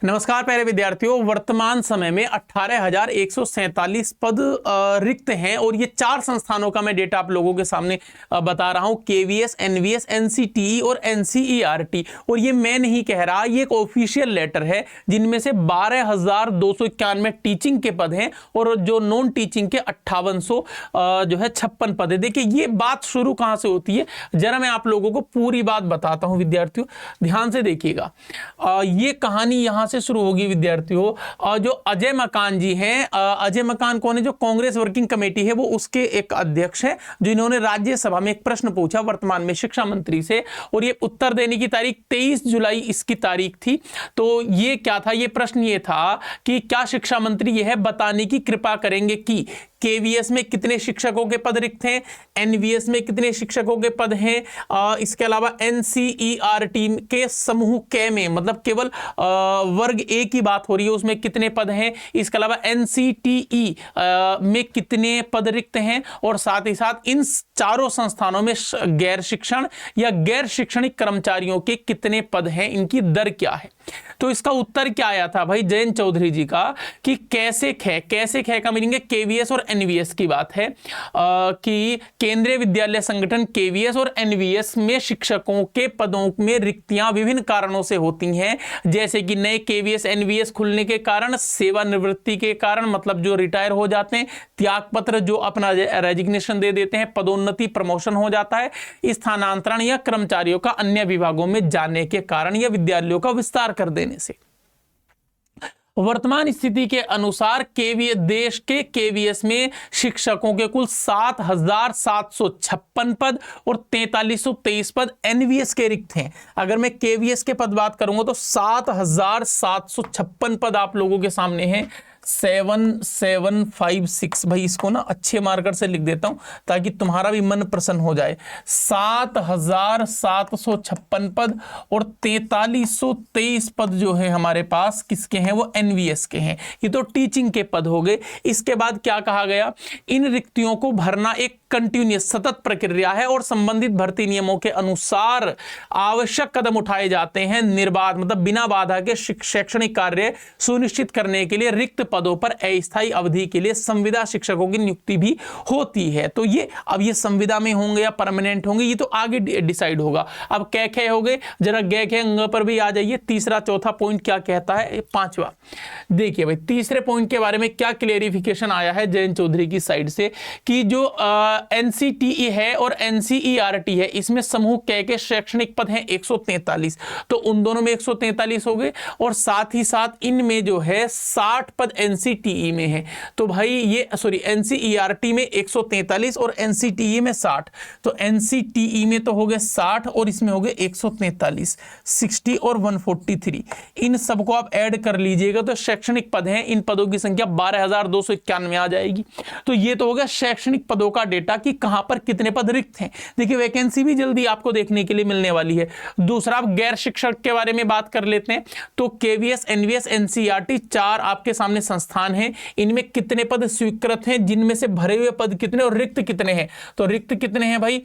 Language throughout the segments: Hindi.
नमस्कार प्यारे विद्यार्थियों, वर्तमान समय में 18,147 पद रिक्त हैं और ये 4 संस्थानों का मैं डेटा आप लोगों के सामने बता रहा हूं। केवीएस, एनवीएस, एनसीटीई और एनसीईआरटी। और ये मैं नहीं कह रहा, ये एक ऑफिशियल लेटर है जिनमें से 12,291 टीचिंग के पद हैं और जो नॉन टीचिंग के 5800 जो है 56 पद है। देखिए ये बात शुरू कहां से होती है, जरा मैं आप लोगों को पूरी बात बताता हूं। विद्यार्थियों ध्यान से देखिएगा, ये कहानी यहां से शुरू होगी विद्यार्थियों। और जो अजय मकान जी हैं, अजय मकान कौन है? जो कांग्रेस वर्किंग कमेटी है वो उसके एक अध्यक्ष हैं, जिन्होंने राज्यसभा में एक प्रश्न पूछा वर्तमान में शिक्षा मंत्री से, और ये उत्तर देने की तारीख 23 जुलाई इसकी तारीख थी। तो ये क्या था? ये प्रश्न ये था कि क्या शिक्षा मंत्री यह बताने की कृपा करेंगे कि केवीएस में कितने शिक्षकों के पद रिक्त हैं, एनवीएस में कितने शिक्षकों के पद हैं, इसके अलावा एनसीईआरटी के समूह के में, मतलब केवल वर्ग ए की बात हो रही है, उसमें कितने पद हैं, इसके अलावा एनसीटीई में कितने पद रिक्त हैं, और साथ ही साथ इन चारों संस्थानों में गैर शिक्षण या गैर शैक्षणिक कर्मचारियों के कितने पद हैं, इनकी दर क्या है। तो इसका उत्तर क्या आया था भाई जयंत चौधरी जी का कि कैसे खे का मीनिंग है केवीएस और एनवीएस की बात है, कि केंद्रीय विद्यालय संगठन केवीएस और एनवीएस में शिक्षकों के पदों में रिक्तियां विभिन्न कारणों से होती हैं, जैसे कि नए केवीएस एनवीएस खुलने के कारण, सेवानिवृत्ति के कारण, मतलब जो रिटायर हो जाते हैं, त्यागपत्र जो अपना रेजिग्नेशन दे देते हैं, पदोन्नति प्रमोशन हो जाता है, स्थानांतरण या कर्मचारियों का अन्य विभागों में जाने के कारण या विद्यालयों का विस्तार कर देने से। वर्तमान स्थिति के अनुसार देश के केवीएस में शिक्षकों के कुल 7,756 पद और 4323 पद एनवीएस के रिक्त हैं। अगर मैं केवीएस के पद बात करूंगा तो 7,756 पद आप लोगों के सामने हैं। 7756 भाई, इसको ना अच्छे मार्कर से लिख देता हूं ताकि तुम्हारा भी मन प्रसन्न हो जाए। 7,756 पद और 4323 पद जो है हमारे पास किसके हैं? वो एनवीएस के हैं। ये तो टीचिंग के पद हो गए। इसके बाद क्या कहा गया? इन रिक्तियों को भरना एक कंटिन्यूअस सतत प्रक्रिया है और संबंधित भर्ती नियमों के अनुसार आवश्यक कदम उठाए जाते हैं निर्बाध, मतलब बिना बाधा के शैक्षणिक कार्य सुनिश्चित करने के लिए रिक्त पदों पर अस्थायी अवधि के लिए संविदा शिक्षकों की नियुक्ति भी होती है। तो ये अब ये संविदा में होंगे या परमानेंट होंगे, ये तो आगे डिसाइड होगा। अब कै खे हो गए, जरा गै खे अंग पर भी आ जाइए। तीसरा चौथा पॉइंट क्या कहता है? 5वां देखिए भाई, तीसरे पॉइंट के बारे में क्या क्लेरिफिकेशन आया है जयंत चौधरी की साइड से कि जो एनसीटीई है और एनसीईआरटी है, इसमें समूह कै के शैक्षणिक पद हैं 143, तो उन दोनों में 143 हो गए, और साथ ही साथ इनमें जो है 60 पद एनसीटीई में है। तो भाई ये एनसीईआरटी में 143 और एनसीटीई में 60, तो एनसीटीई में तो हो गए 60 और इसमें हो गए 143, 60 और 143। इन सबको आप ऐड कर लीजिएगा तो शैक्षणिक पद हैं, इन पदों की संख्या 12,291 आ जाएगी। तो ये तो हो गया शैक्षणिक पदों का डेटा कि कहां पर कितने पद रिक्त हैं। देखिए वैकेंसी भी जल्दी आपको देखने के लिए मिलने वाली है। दूसरा, आप गैर शिक्षक के बारे में बात कर लेते हैं। तो केवीएस, एनवीएस, एनसीईआरटी 4 आपके सामने संस्थान हैं। इनमें कितने पद स्वीकृत हैं, जिनमें से भरे हुए पद कितने और रिक्त कितने हैं? तो रिक्त कितने हैं भाई?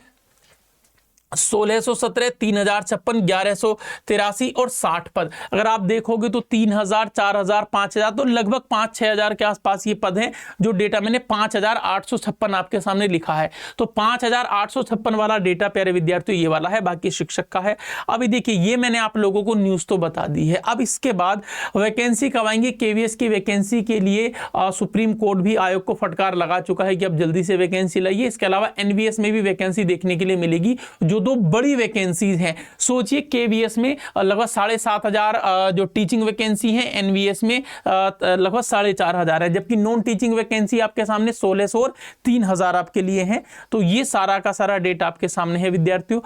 1617, 3056, 1183 और 60 पद। अगर आप देखोगे तो 3000, 4000, 5000, तो लगभग 5-6 हजार के आसपास ये पद हैं। जो डेटा मैंने 5856 आपके सामने लिखा है, तो 5856 वाला डेटा प्यारे विद्यार्थियों ये वाला है, बाकी शिक्षक का है। अभी देखिए ये मैंने आप लोगों को न्यूज तो बता दी है। अब इसके बाद वैकेंसी कब आएंगे? केवीएस की वैकेंसी के लिए सुप्रीम कोर्ट भी आयोग को फटकार लगा चुका है कि अब जल्दी से वैकेंसी लाइए। इसके अलावा एनवीएस में भी वैकेंसी देखने के लिए मिलेगी। जो 2 बड़ी वैकेंसीज हैं, सोचिए केवीएस में लगभग 7,500 जो टीचिंग वैकेंसी है, एनवीएस में लगभग 4,500 है, जबकि नॉन टीचिंग वैकेंसी आपके सामने 1600 और 3,000 आपके लिए हैं। तो ये सारा का सारा डेटा आपके सामने है विद्यार्थियों।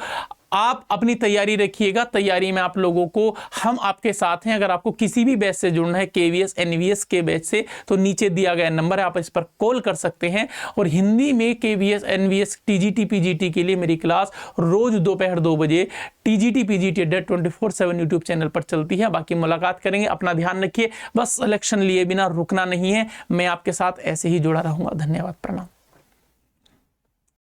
आप अपनी तैयारी रखिएगा, तैयारी में आप लोगों को हम आपके साथ हैं। अगर आपको किसी भी बैच से जुड़ना है, केवीएस एनवीएस के बैच से, तो नीचे दिया गया नंबर है, आप इस पर कॉल कर सकते हैं। और हिंदी में केवीएस एनवीएस टीजीटी पीजीटी के लिए मेरी क्लास रोज दोपहर 2 बजे टीजीटी पीजीटी 24/7 यूट्यूब चैनल पर चलती है। बाकी मुलाकात करेंगे, अपना ध्यान रखिए, बस सिलेक्शन लिए बिना रुकना नहीं है। मैं आपके साथ ऐसे ही जुड़ा रहूंगा। धन्यवाद, प्रणाम।